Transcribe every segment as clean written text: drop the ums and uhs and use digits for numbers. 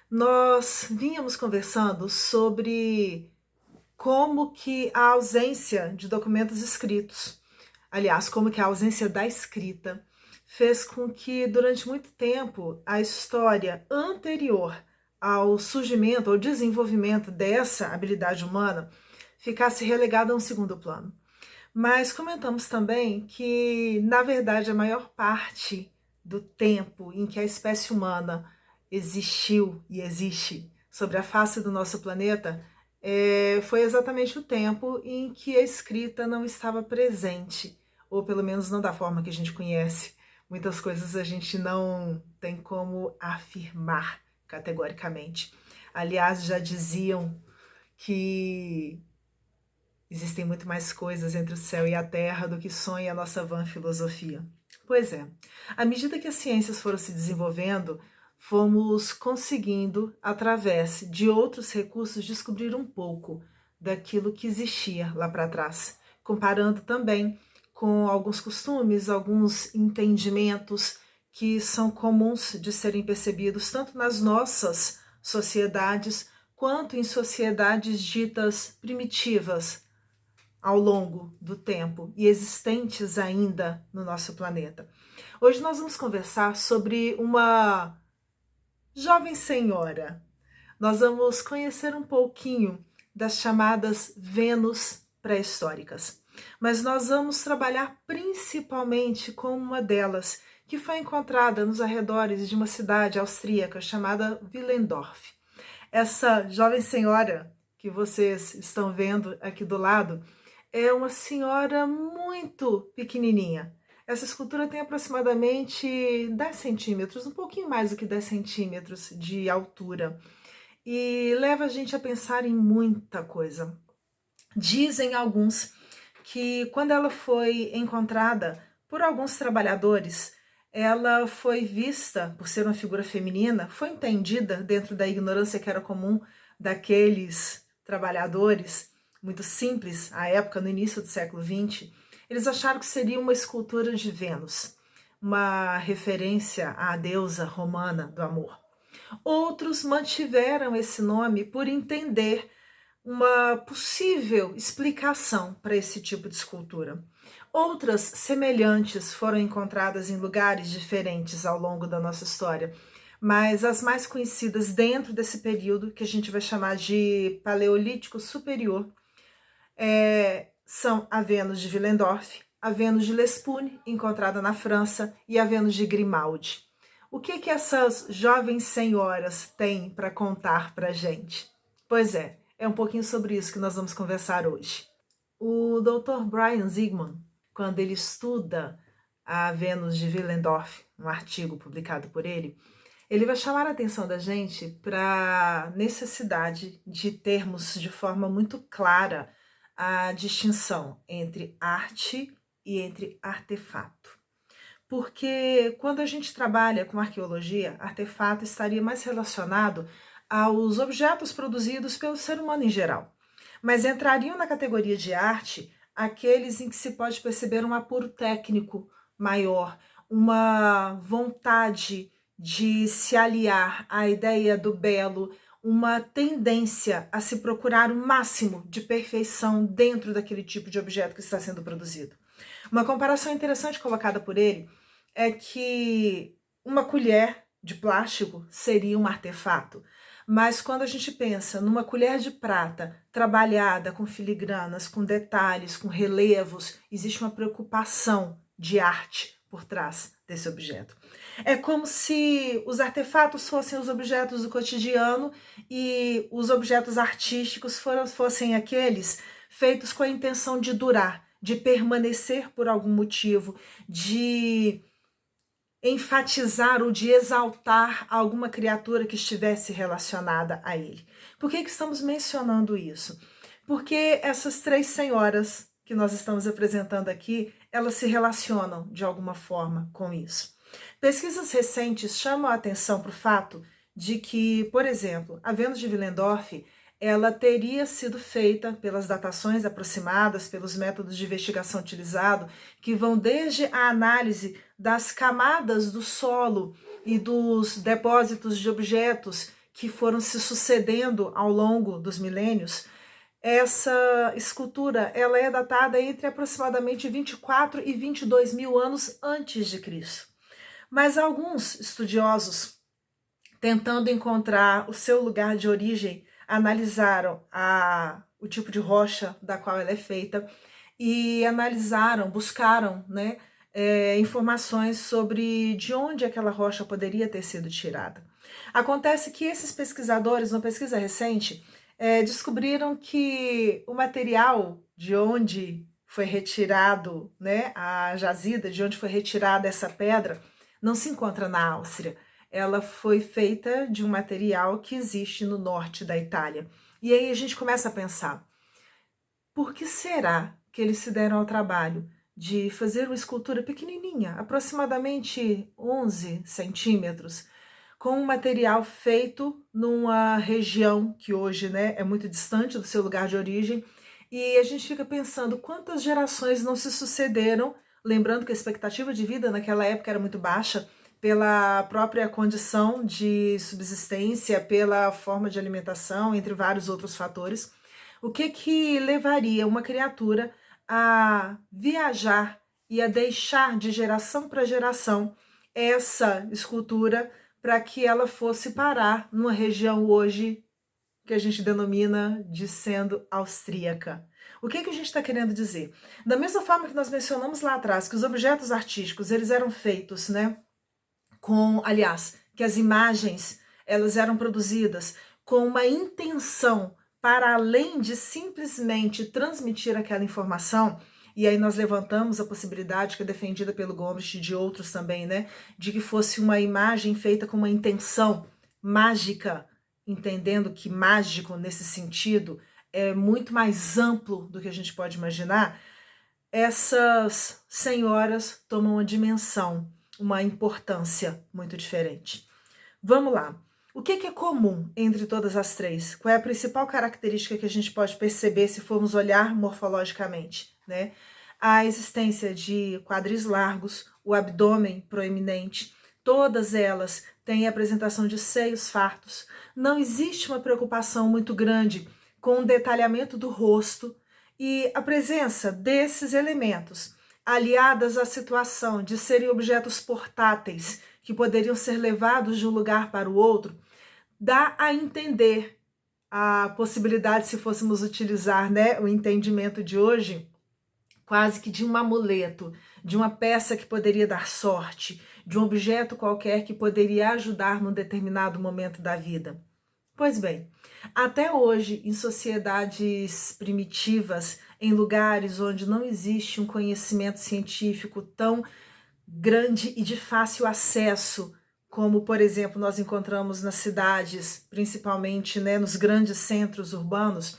Nós vínhamos conversando sobre como que a ausência de documentos escritos, aliás, como que a ausência da escrita fez com que durante muito tempo a história anterior ao surgimento ou desenvolvimento dessa habilidade humana ficasse relegada a um segundo plano. Mas comentamos também que, na verdade, a maior parte do tempo em que a espécie humana existiu e existe sobre a face do nosso planeta foi exatamente o tempo em que a escrita não estava presente, ou pelo menos não da forma que a gente conhece. Muitas coisas a gente não tem como afirmar categoricamente. Aliás, já diziam que existem muito mais coisas entre o céu e a terra do que sonha a nossa vã filosofia. Pois é, à medida que as ciências foram se desenvolvendo, fomos conseguindo, através de outros recursos, descobrir um pouco daquilo que existia lá para trás, comparando também com alguns costumes, alguns entendimentos que são comuns de serem percebidos tanto nas nossas sociedades quanto em sociedades ditas primitivas, ao longo do tempo e existentes ainda no nosso planeta. Hoje nós vamos conversar sobre uma jovem senhora. Nós vamos conhecer um pouquinho das chamadas Vênus pré-históricas, mas nós vamos trabalhar principalmente com uma delas, que foi encontrada nos arredores de uma cidade austríaca chamada Willendorf. Essa jovem senhora que vocês estão vendo aqui do lado é uma senhora muito pequenininha. Essa escultura tem aproximadamente 10 centímetros, um pouquinho mais do que 10 centímetros de altura. E leva a gente a pensar em muita coisa. Dizem alguns que quando ela foi encontrada por alguns trabalhadores, ela foi vista por ser uma figura feminina, foi entendida dentro da ignorância que era comum daqueles trabalhadores, muito simples, à época, no início do século XX, eles acharam que seria uma escultura de Vênus, uma referência à deusa romana do amor. Outros mantiveram esse nome por entender uma possível explicação para esse tipo de escultura. Outras semelhantes foram encontradas em lugares diferentes ao longo da nossa história, mas as mais conhecidas dentro desse período, que a gente vai chamar de Paleolítico Superior, são a Vênus de Willendorf, a Vênus de Lespune, encontrada na França, e a Vênus de Grimaldi. O que essas jovens senhoras têm para contar para a gente? Pois é um pouquinho sobre isso que nós vamos conversar hoje. O Dr. Brian Zygmunt, quando ele estuda a Vênus de Willendorf, um artigo publicado por ele vai chamar a atenção da gente para a necessidade de termos de forma muito clara a distinção entre arte e entre artefato. Porque quando a gente trabalha com arqueologia, artefato estaria mais relacionado aos objetos produzidos pelo ser humano em geral. Mas entrariam na categoria de arte aqueles em que se pode perceber um apuro técnico maior, uma vontade de se aliar à ideia do belo, uma tendência a se procurar o máximo de perfeição dentro daquele tipo de objeto que está sendo produzido. Uma comparação interessante colocada por ele é que uma colher de plástico seria um artefato, mas quando a gente pensa numa colher de prata trabalhada com filigranas, com detalhes, com relevos, existe uma preocupação de arte por trás desse objeto. É como se os artefatos fossem os objetos do cotidiano e os objetos artísticos fossem aqueles feitos com a intenção de durar, de permanecer por algum motivo, de enfatizar ou de exaltar alguma criatura que estivesse relacionada a ele. Por que estamos mencionando isso? Porque essas três senhoras que nós estamos apresentando aqui, elas se relacionam de alguma forma com isso. Pesquisas recentes chamam a atenção para o fato de que, por exemplo, a Vênus de Willendorf, ela teria sido feita pelas datações aproximadas, pelos métodos de investigação utilizados, que vão desde a análise das camadas do solo e dos depósitos de objetos que foram se sucedendo ao longo dos milênios, essa escultura ela é datada entre aproximadamente 24 e 22 mil anos antes de Cristo. Mas alguns estudiosos, tentando encontrar o seu lugar de origem, analisaram o tipo de rocha da qual ela é feita e analisaram, buscaram, né, informações sobre de onde aquela rocha poderia ter sido tirada. Acontece que esses pesquisadores, numa pesquisa recente, descobriram que o material de onde foi retirado, né, a jazida, de onde foi retirada essa pedra, não se encontra na Áustria. Ela foi feita de um material que existe no norte da Itália. E aí a gente começa a pensar, por que será que eles se deram ao trabalho de fazer uma escultura pequenininha, aproximadamente 11 centímetros, com um material feito numa região que hoje, né, é muito distante do seu lugar de origem, e a gente fica pensando quantas gerações não se sucederam, lembrando que a expectativa de vida naquela época era muito baixa, pela própria condição de subsistência, pela forma de alimentação, entre vários outros fatores. O que levaria uma criatura a viajar e a deixar de geração para geração essa escultura para que ela fosse parar numa região hoje que a gente denomina de sendo austríaca? O que a gente está querendo dizer? Da mesma forma que nós mencionamos lá atrás, que os objetos artísticos eles eram feitos, né, que as imagens elas eram produzidas com uma intenção para além de simplesmente transmitir aquela informação. E aí nós levantamos a possibilidade, que é defendida pelo Gombrich e de outros também, né, de que fosse uma imagem feita com uma intenção mágica, entendendo que mágico nesse sentido é muito mais amplo do que a gente pode imaginar. Essas senhoras tomam uma dimensão, uma importância muito diferente. Vamos lá. O que é comum entre todas as três? Qual é a principal característica que a gente pode perceber se formos olhar morfologicamente, né? A existência de quadris largos, o abdômen proeminente, todas elas têm a apresentação de seios fartos. Não existe uma preocupação muito grande com o detalhamento do rosto, e a presença desses elementos, aliadas à situação de serem objetos portáteis, que poderiam ser levados de um lugar para o outro, dá a entender a possibilidade, se fôssemos utilizar, né, o entendimento de hoje, quase que de um amuleto, de uma peça que poderia dar sorte, de um objeto qualquer que poderia ajudar num determinado momento da vida. Pois bem, até hoje, em sociedades primitivas, em lugares onde não existe um conhecimento científico tão grande e de fácil acesso, como, por exemplo, nós encontramos nas cidades, principalmente, né, nos grandes centros urbanos,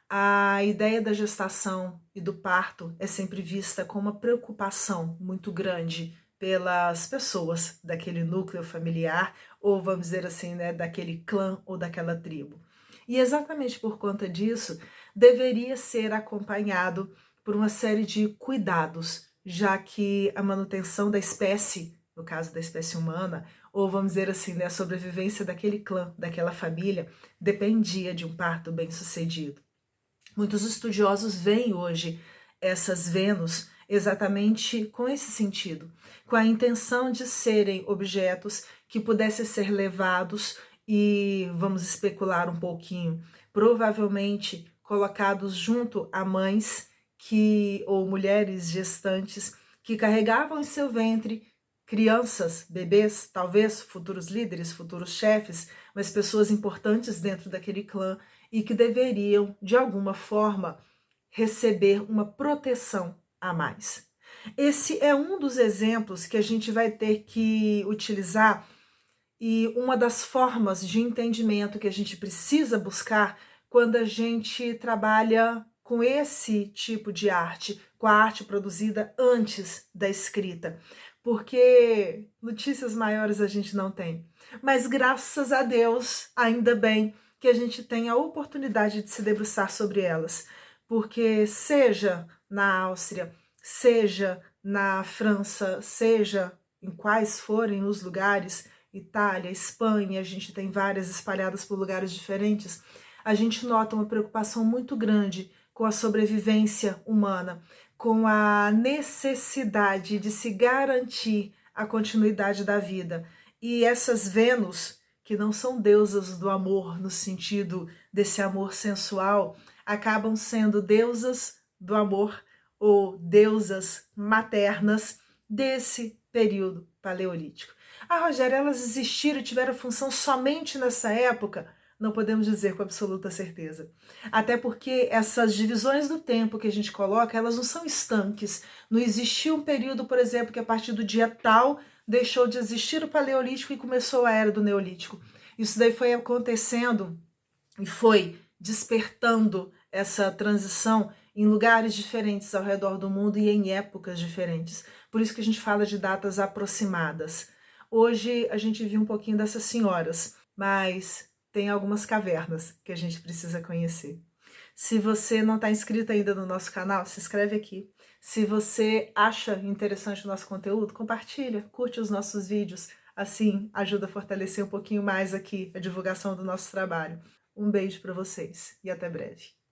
a ideia da gestação e do parto é sempre vista com uma preocupação muito grande pelas pessoas daquele núcleo familiar, ou vamos dizer assim, né, daquele clã ou daquela tribo. E exatamente por conta disso, deveria ser acompanhado por uma série de cuidados, já que a manutenção da espécie, no caso da espécie humana, ou vamos dizer assim, né, a sobrevivência daquele clã, daquela família, dependia de um parto bem-sucedido. Muitos estudiosos veem hoje essas Vênus exatamente com esse sentido, com a intenção de serem objetos que pudessem ser levados e, vamos especular um pouquinho, provavelmente colocados junto a mães ou mulheres gestantes que carregavam em seu ventre crianças, bebês, talvez futuros líderes, futuros chefes, mas pessoas importantes dentro daquele clã e que deveriam, de alguma forma, receber uma proteção a mais. Esse é um dos exemplos que a gente vai ter que utilizar, e uma das formas de entendimento que a gente precisa buscar quando a gente trabalha com esse tipo de arte, com a arte produzida antes da escrita, porque notícias maiores a gente não tem. Mas graças a Deus, ainda bem que a gente tem a oportunidade de se debruçar sobre elas, porque seja na Áustria, seja na França, seja em quais forem os lugares, Itália, Espanha, a gente tem várias espalhadas por lugares diferentes, a gente nota uma preocupação muito grande com a sobrevivência humana, com a necessidade de se garantir a continuidade da vida. E essas Vênus, que não são deusas do amor no sentido desse amor sensual, acabam sendo deusas do amor ou deusas maternas desse período paleolítico. Ah, Rogério, elas existiram e tiveram função somente nessa época? Não podemos dizer com absoluta certeza. Até porque essas divisões do tempo que a gente coloca, elas não são estanques. Não existiu um período, por exemplo, que a partir do dia tal deixou de existir o Paleolítico e começou a Era do Neolítico. Isso daí foi acontecendo e foi despertando essa transição em lugares diferentes ao redor do mundo e em épocas diferentes. Por isso que a gente fala de datas aproximadas. Hoje a gente viu um pouquinho dessas senhoras, mas tem algumas cavernas que a gente precisa conhecer. Se você não está inscrito ainda no nosso canal, se inscreve aqui. Se você acha interessante o nosso conteúdo, compartilha, curte os nossos vídeos. Assim ajuda a fortalecer um pouquinho mais aqui a divulgação do nosso trabalho. Um beijo para vocês e até breve.